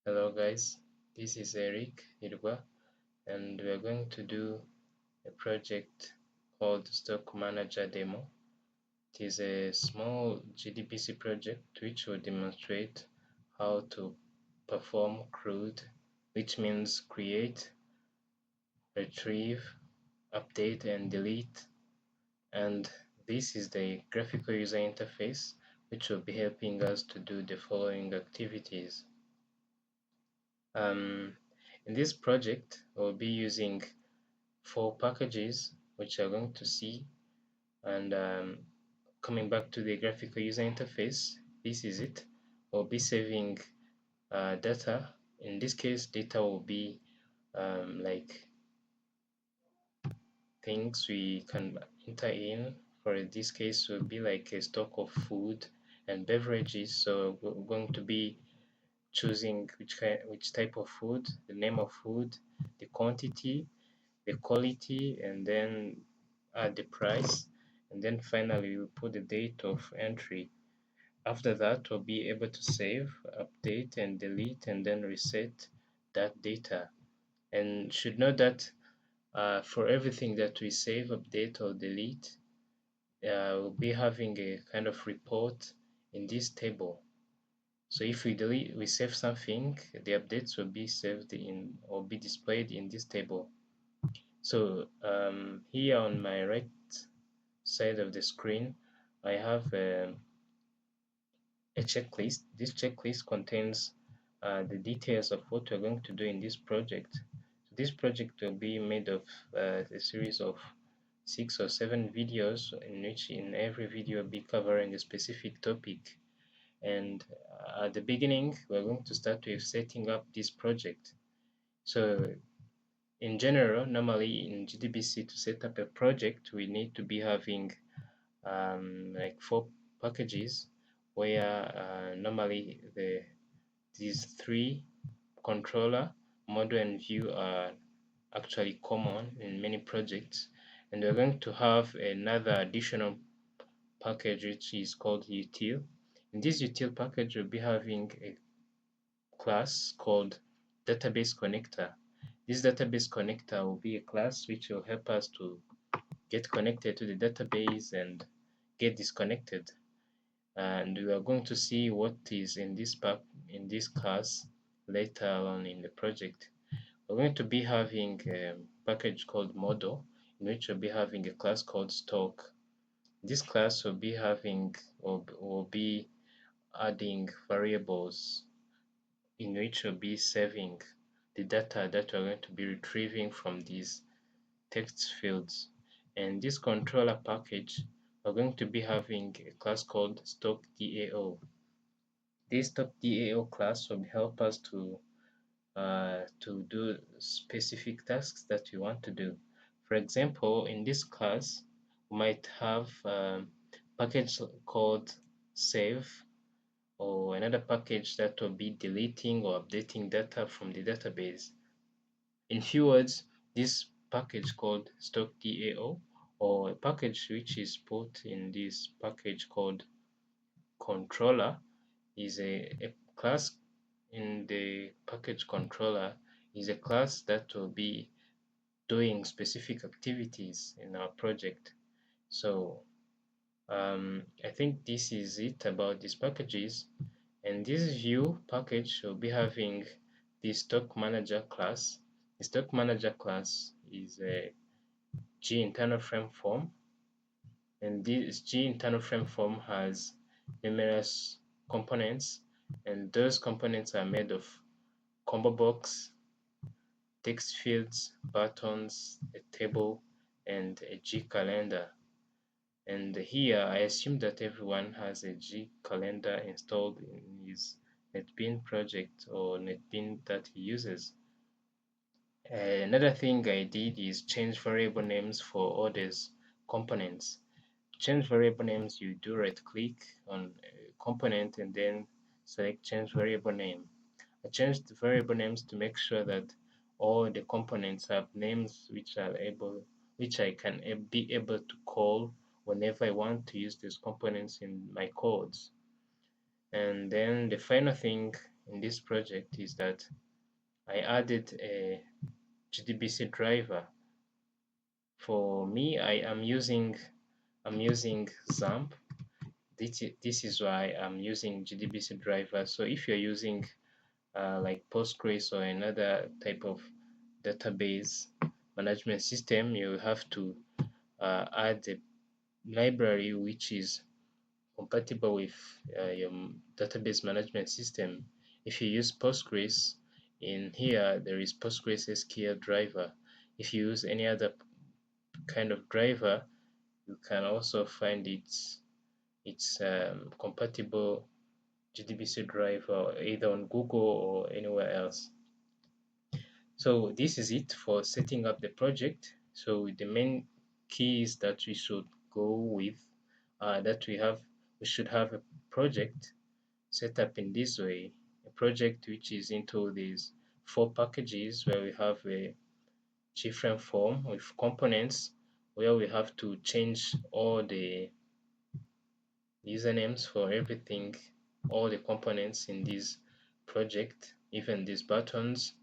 Hello guys, this is Eric Irwa, and we are going to do a project called Stock Manager Demo. It is a small JDBC project which will demonstrate how to perform CRUD, which means create, retrieve, update, and delete. And this is the graphical user interface which will be helping us to do the following activities. In this project, we'll be using 4 packages, which you're going to see. And coming back to the graphical user interface, this is it. We'll be saving data. In this case, data will be like things we can enter in. For this case, will be like a stock of food and beverages. So we're going to be choosing which type of food, the name of food, the quantity, the quality, and then add the price, and then finally we'll put the date of entry. After that, we'll be able to save, update, and delete, and then reset that data. And should know that for everything that we save, update, or delete, we'll be having a kind of report in this table. So if we save something, the updates will be saved in or be displayed in this table. So here on my right side of the screen, I have a checklist. This checklist contains the details of what we're going to do in this project. So this project will be made of a series of 6 or 7 videos, in which in every video will be covering a specific topic. And at the beginning, we're going to start with setting up this project. So in general, normally in JDBC, to set up a project, we need to be having like 4 packages, where normally these 3 controller, model, and view are actually common in many projects. And we're going to have another additional package which is called util. In this util package, we'll be having a class called database connector. This database connector will be a class which will help us to get connected to the database and get disconnected. And we are going to see what is in this class later on in the project. We're going to be having a package called model, in which we'll be having a class called stock. This class will be having or will be adding variables in which we'll be saving the data that we're going to be retrieving from these text fields. And this controller package, we're going to be having a class called stock.dao. This stock.dao class will help us to do specific tasks that we want to do. For example, in this class, we might have a package called save, or another package that will be deleting or updating data from the database. In few words, this package called stock.dao, or a package which is put in this package called controller, is a class in the package controller, is a class that will be doing specific activities in our project. So I think this is it about these packages. And this view package will be having the stock manager class. The stock manager class is a G internal frame form, and this G internal frame form has numerous components, and those components are made of combo box, text fields, buttons, a table, and a G calendar. And here I assume that everyone has a G calendar installed in his Netbeans project or Netbeans that he uses. Another thing I did is change variable names for all these components. Change variable names, you do right click on a component and then select change variable name. I changed the variable names to make sure that all the components have names which I can be able to call whenever I want to use these components in my codes. And then the final thing in this project is that I added a JDBC driver. For me, I'm using Xampp. This is why I'm using JDBC driver. So if you're using like Postgres or another type of database management system, you have to add a library which is compatible with your database management system. If you use Postgres, in here there is PostregSql driver. If you use any other kind of driver, you can also find its compatible JDBC driver either on Google or anywhere else. So this is it for setting up the project. So the main keys that we should go with that we should have a project set up in this way, a project which is into these 4 packages where we have a JFrame form with components where we have to change all the usernames for everything, all the components in this project, even these buttons.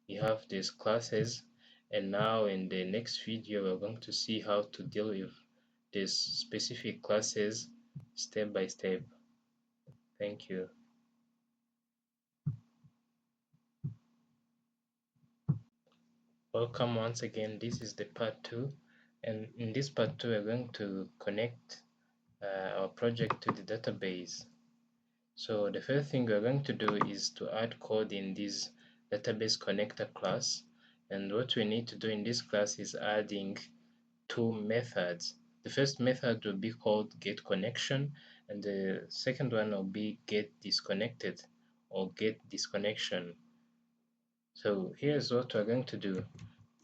We have these classes, and now in the next video we're going to see how to deal with these specific classes step by step. Thank you. Welcome once again. This is the part 2, and in this part 2 we're going to connect our project to the database. So the first thing we're going to do is to add code in this database connector class, and what we need to do in this class is adding 2 methods. The first method will be called getConnection, and the second one will be getDisconnected or getDisconnection. So here's what we're going to do.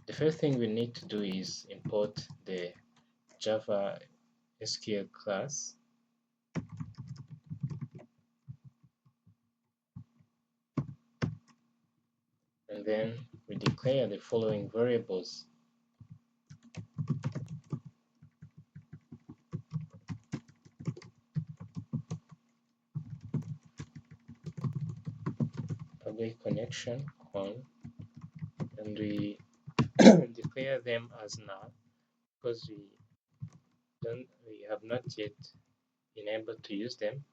The first thing we need to do is import the Java SQL class. And then we declare the following variables. Public connection con, and we declare them as null because we have not yet been able to use them.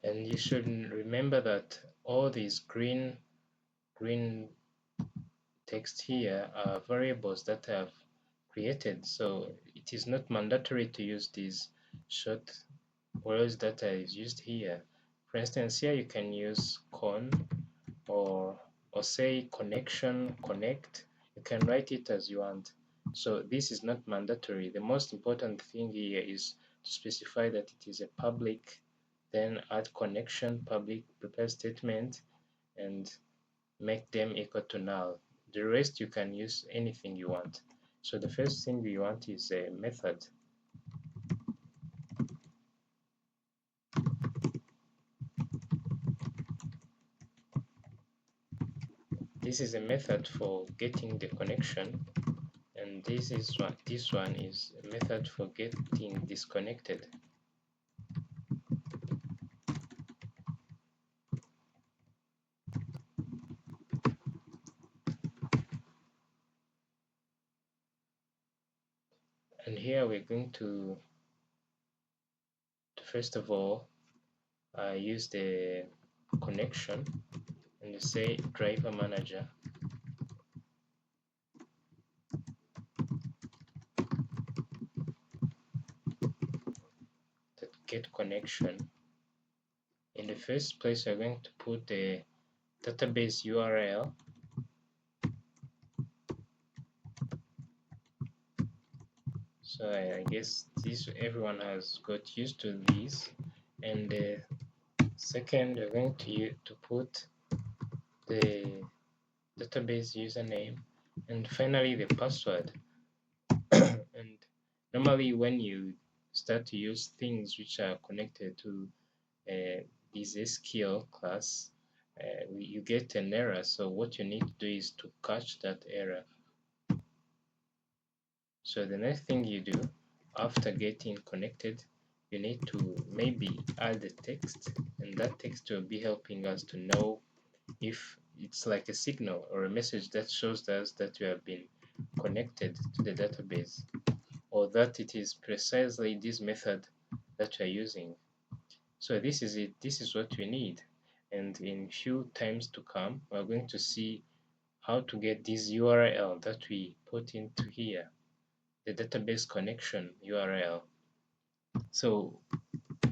And you should remember that all these green text here are variables that I have created, so it is not mandatory to use these short words that is used here. For instance, here you can use con or say connection, connect. You can write it as you want. So this is not mandatory. The most important thing here is to specify that it is a public, then add connection, public prepare statement, and make them equal to null. The rest you can use anything you want. So the first thing we want is a method. This is a method for getting the connection, and this one is a method for getting disconnected. And here we're going to first of all use the connection and say driver manager that get connection. In the first place we're going to put the database URL, so I guess everyone has got used to this, and second we're going to put the database username, and finally the password. And normally when you start to use things which are connected to this SQL class, you get an error. So what you need to do is to catch that error. So the next thing you do after getting connected, you need to maybe add the text, and that text will be helping us to know if it's like a signal or a message that shows us that you have been connected to the database, or that it is precisely this method that you are using. So this is it. This is what we need. And in few times to come, we're going to see how to get this URL that we put into here, the database connection URL. So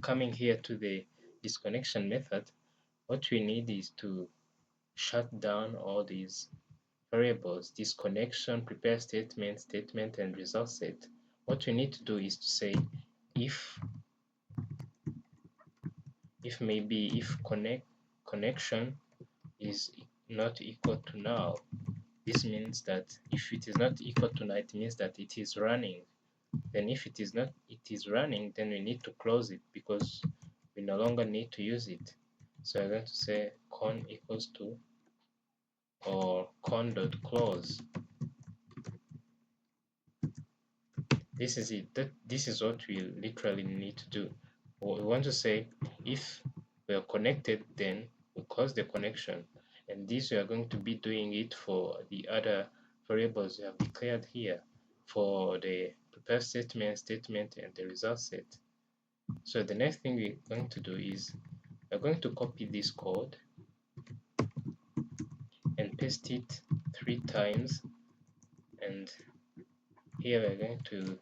coming here to the disconnection method, what we need is to shut down all these variables, this connection, prepare statement, and result set. What we need to do is to say if connection is not equal to null. This means that if it is not equal to null, it means that it is running. Then if it is not, it is running, then we need to close it because we no longer need to use it. So I'm going to say con equals to or con.close. This is it. This is what we literally need to do. We want to say if we are connected, then we close the connection. And this we are going to be doing it for the other variables we have declared here for the prepare statement, and the result set. So the next thing we're going to do is we're going to copy this code and paste it 3 times, and here we're going to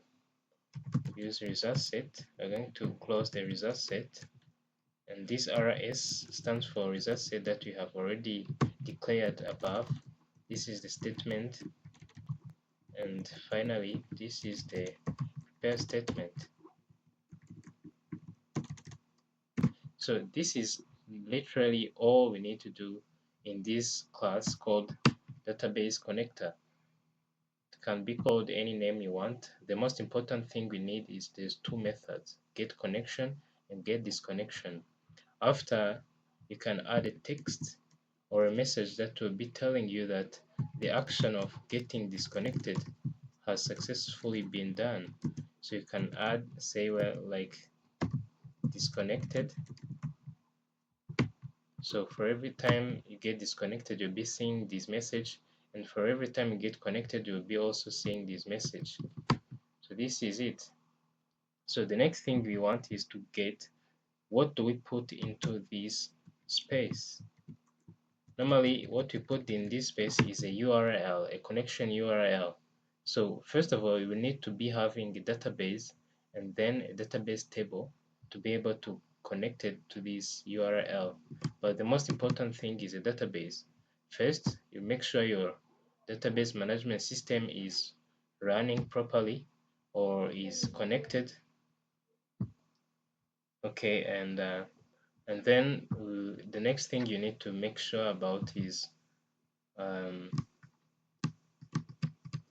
use result set. We're going to close the result set, and this RS stands for result set that we have already declared above. This is the statement, and finally this is the prepare statement. So this is literally all we need to do in this class called database connector. It can be called any name you want. The most important thing we need is these two methods, get connection and get disconnection. After, you can add a text or a message that will be telling you that the action of getting disconnected has successfully been done. So you can add, say, well, like disconnected. So for every time you get disconnected, you'll be seeing this message, and for every time you get connected, you'll be also seeing this message. So this is it. So the next thing we want is to get what do we put into this space. Normally, what we put in this space is a URL, a connection URL. So first of all, we need to be having a database and then a database table to be able to connect it to this URL. But the most important thing is a database. First, you make sure your database management system is running properly or is connected. Okay, and then the next thing you need to make sure about is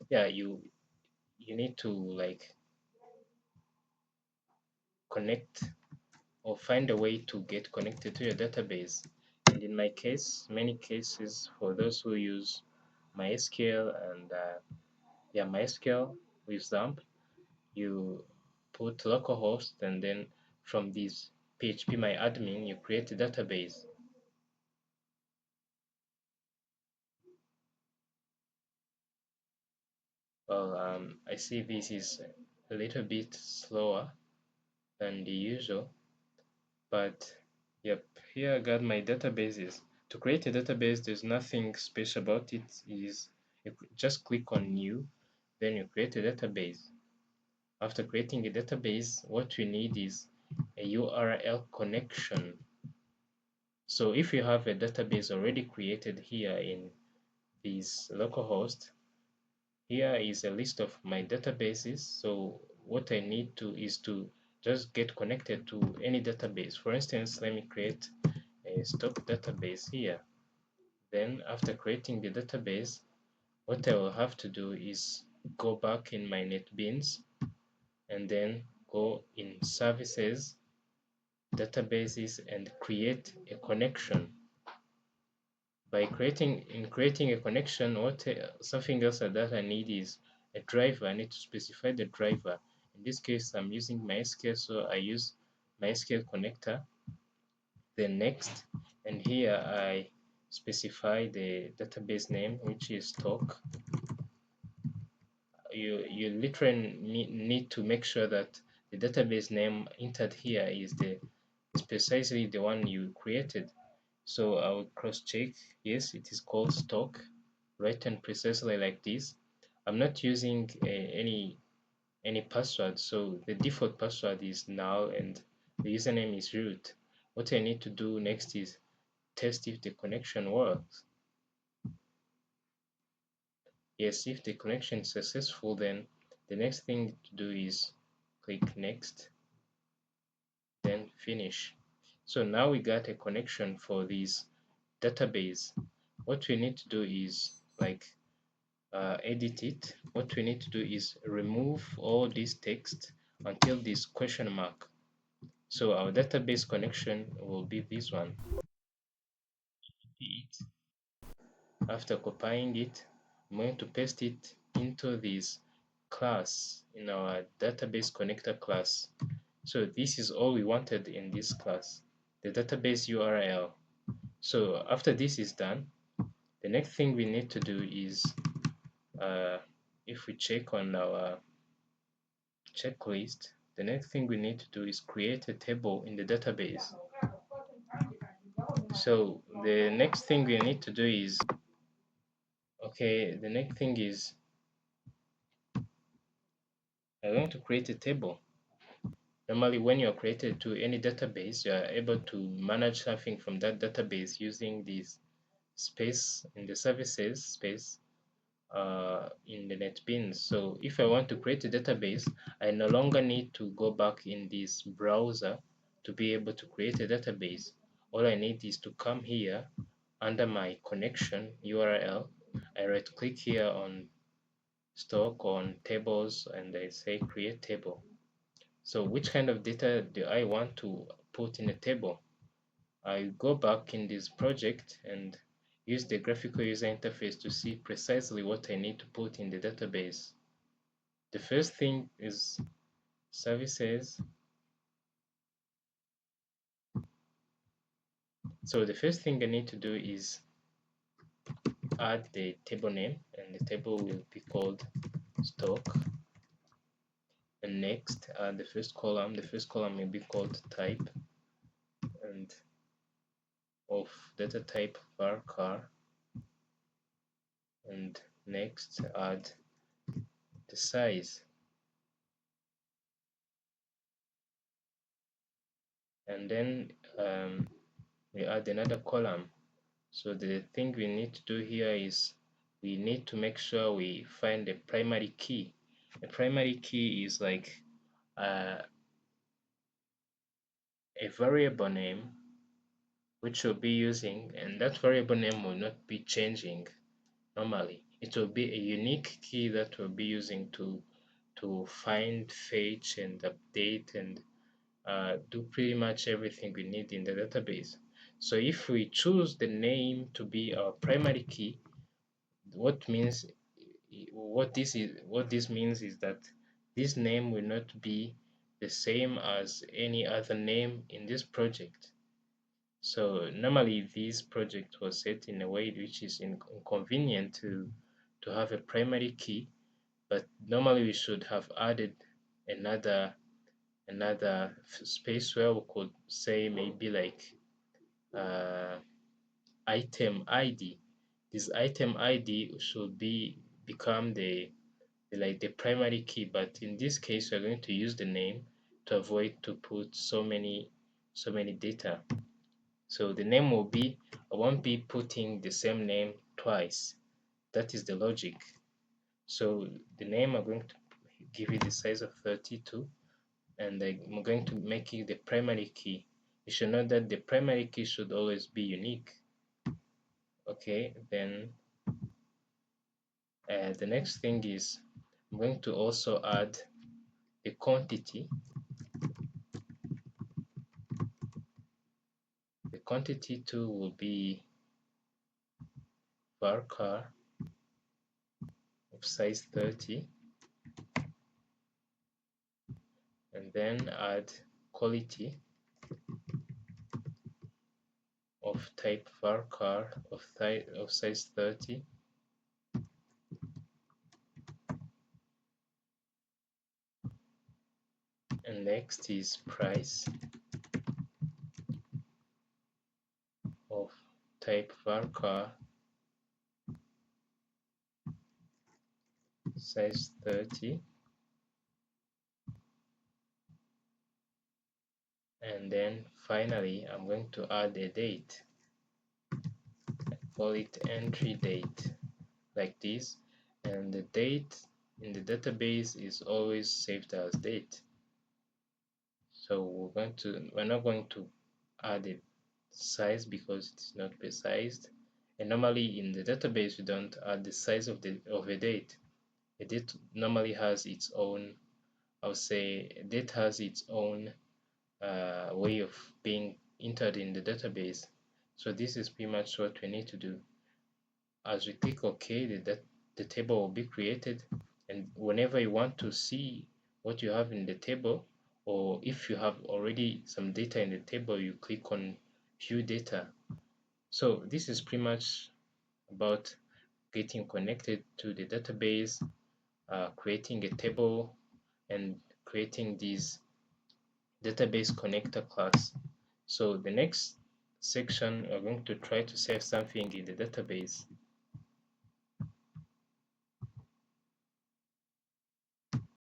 yeah, you need to like connect or find a way to get connected to your database. And in my case, many cases for those who use MySql and yeah, MySql with Xampp, you put localhost, and then from this phpMyAdmin you create a database. Well, I see this is a little bit slower than the usual, but yep, here I got my databases. To create a database, there's nothing special about it. Is you just click on new, then you create a database. After creating a database, what we need is a URL connection. So if you have a database already created here in this localhost, here is a list of my databases. So what I need to is to just get connected to any database. For instance, let me create a stock database here. Then after creating the database, what I will have to do is go back in my Netbeans and then go in services, databases, and create a connection. By creating a connection, something else that I need is a driver. I need to specify the driver. In this case, I'm using MySql, so I use MySql connector. Then next, and here I specify the database name, which is stock. You literally need to make sure that the database name entered here is precisely the one you created. So I will cross check. Yes, it is called stock, written precisely like this. I'm not using any password, so the default password is null and the username is root. What I need to do next is test if the connection works. Yes, if the connection is successful, then the next thing to do is click next, then finish. So now we got a connection for this database. What we need to do is edit it. What we need to do is remove all this text until this question mark. So our database connection will be this one. After copying it, I'm going to paste it into this class in our database connector class. So this is all we wanted in this class, the database URL. So after this is done, the next thing we need to do is if we check on our checklist, the next thing we need to do is create a table in the database. So the next thing we need to do is, the next thing is I'm going to create a table. Normally, when you're created to any database, you are able to manage something from that database using this space in the services space in the Netbeans. So if I want to create a database, I no longer need to go back in this browser to be able to create a database. All I need is to come here under my connection URL. I right click here on stock, on tables, and I say create table. So which kind of data do I want to put in a table? I go back in this project and use the graphical user interface to see precisely what I need to put in the database. The first thing is services. So the first thing I need to do is add the table name, and the table will be called stock. And next, add the first column. The first column will be called type, and of data type varchar. And next, add the size. And then we add another column. So the thing we need to do here is we need to make sure we find the primary key. The primary key is like a variable name which we'll be using, and that variable name will not be changing normally. It will be a unique key that we'll be using to find, fetch, and update and do pretty much everything we need in the database. So if we choose the name to be our primary key, what this means is that this name will not be the same as any other name in this project. So normally this project was set in a way which is inconvenient to have a primary key, but normally we should have added another space where we could say maybe like item ID. This item ID should become the primary key, but in this case we're going to use the name to avoid to put so many data. So the name will be, I won't be putting the same name twice. That is the logic. So the name I'm going to give it the size of 32, and I'm going to make it the primary key. You should know that the primary key should always be unique. Okay, then the next thing is I'm going to also add the quantity. The quantity too will be varchar of size 30, and then add quality of type varchar of size 30, and next is price of type varchar size 30, and then finally I'm going to add a date. I call it entry date, like this, and the date in the database is always saved as date. So we're not going to add a size because it's not precise. And normally in the database we don't add the size of a date. A date normally has its own, I would say, a date has its own way of being entered in the database. So this is pretty much what we need to do. As we click OK, the table will be created, and whenever you want to see what you have in the table, or if you have already some data in the table, you click on View Data. So this is pretty much about getting connected to the database, creating a table, and creating this database connector class. So the next section, we're going to try to save something in the database.